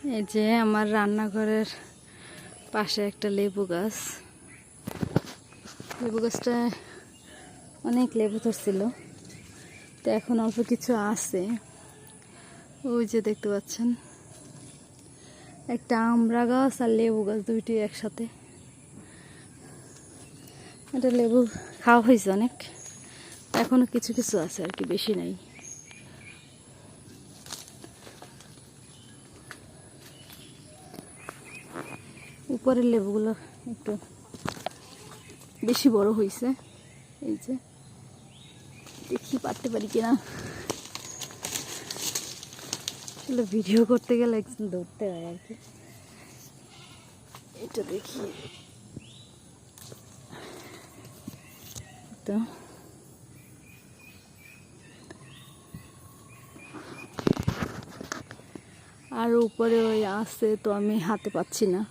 এই যে আমার রান্নাঘরের পাশে একটা লেবু গাছ। লেবু গাছটা অনেক লেবু ধরছিল, তো এখন অল্প কিছু আছে। ওই যে দেখতে পাচ্ছেন একটা আমড়া গাছ আর লেবু গাছ, দুইটি একসাথে। এটা লেবু খাওয়া হয়েছে অনেক, এখনো কিছু কিছু আছে আর কি, বেশি নাই। উপরের লেবুগুলো একটু বেশি বড় হয়েছে। এই যে দেখি পারতে পারি কিনা, আসলে ভিডিও করতে গেলে একজন ধরতে হয় আর কি। এটা দেখি তো, আর উপরে ওই আছে তো আমি হাতে পাচ্ছি না।